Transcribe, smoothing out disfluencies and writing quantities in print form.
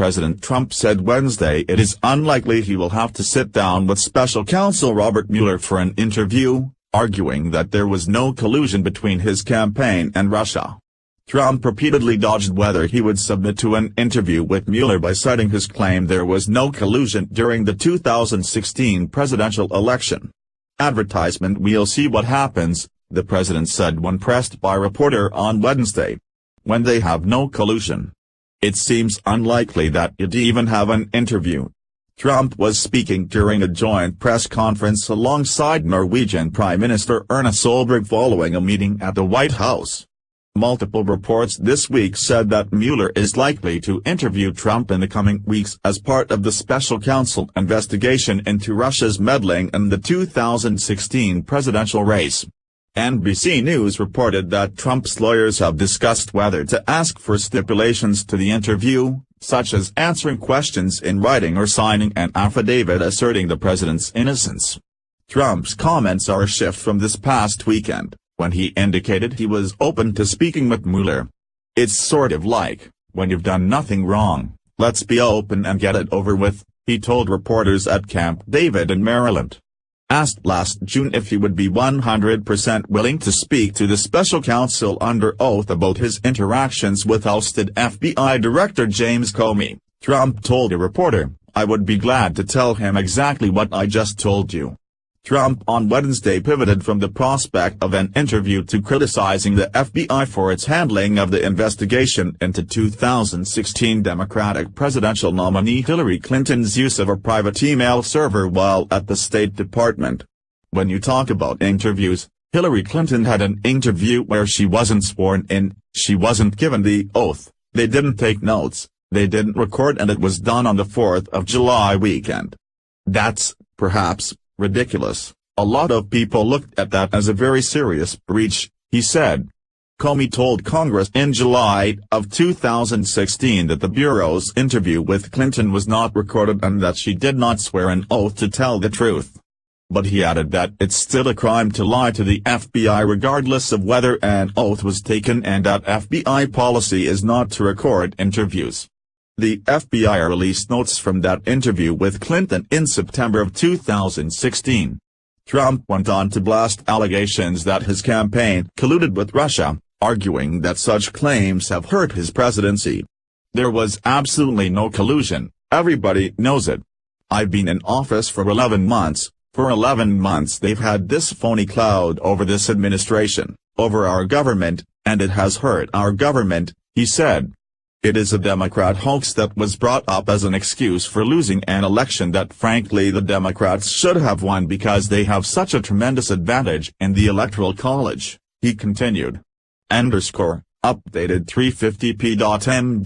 President Trump said Wednesday it is unlikely he will have to sit down with special counsel Robert Mueller for an interview, arguing that there was no collusion between his campaign and Russia. Trump repeatedly dodged whether he would submit to an interview with Mueller by citing his claim there was no collusion during the 2016 presidential election. Advertisement. "We'll see what happens," the president said when pressed by a reporter on Wednesday. "When they have no collusion, it seems unlikely that you'd even have an interview." Trump was speaking during a joint press conference alongside Norwegian Prime Minister Erna Solberg following a meeting at the White House. Multiple reports this week said that Mueller is likely to interview Trump in the coming weeks as part of the special counsel investigation into Russia's meddling in the 2016 presidential race. NBC News reported that Trump's lawyers have discussed whether to ask for stipulations to the interview, such as answering questions in writing or signing an affidavit asserting the president's innocence. Trump's comments are a shift from this past weekend, when he indicated he was open to speaking with Mueller. "It's sort of like, when you've done nothing wrong, let's be open and get it over with," he told reporters at Camp David in Maryland. Asked last June if he would be 100% willing to speak to the special counsel under oath about his interactions with ousted FBI Director James Comey, Trump told a reporter, "I would be glad to tell him exactly what I just told you." Trump on Wednesday pivoted from the prospect of an interview to criticizing the FBI for its handling of the investigation into 2016 Democratic presidential nominee Hillary Clinton's use of a private email server while at the State Department. "When you talk about interviews, Hillary Clinton had an interview where she wasn't sworn in, she wasn't given the oath, they didn't take notes, they didn't record, and it was done on the 4th of July weekend. That's, perhaps, ridiculous. A lot of people looked at that as a very serious breach," he said. Comey told Congress in July of 2016 that the Bureau's interview with Clinton was not recorded and that she did not swear an oath to tell the truth. But he added that it's still a crime to lie to the FBI regardless of whether an oath was taken and that FBI policy is not to record interviews. The FBI released notes from that interview with Clinton in September of 2016. Trump went on to blast allegations that his campaign colluded with Russia, arguing that such claims have hurt his presidency. "There was absolutely no collusion, everybody knows it. I've been in office for 11 months, for 11 months they've had this phony cloud over this administration, over our government, and it has hurt our government," he said. "It is a Democrat hoax that was brought up as an excuse for losing an election that frankly the Democrats should have won because they have such a tremendous advantage in the Electoral College," he continued. Updated 350p.m.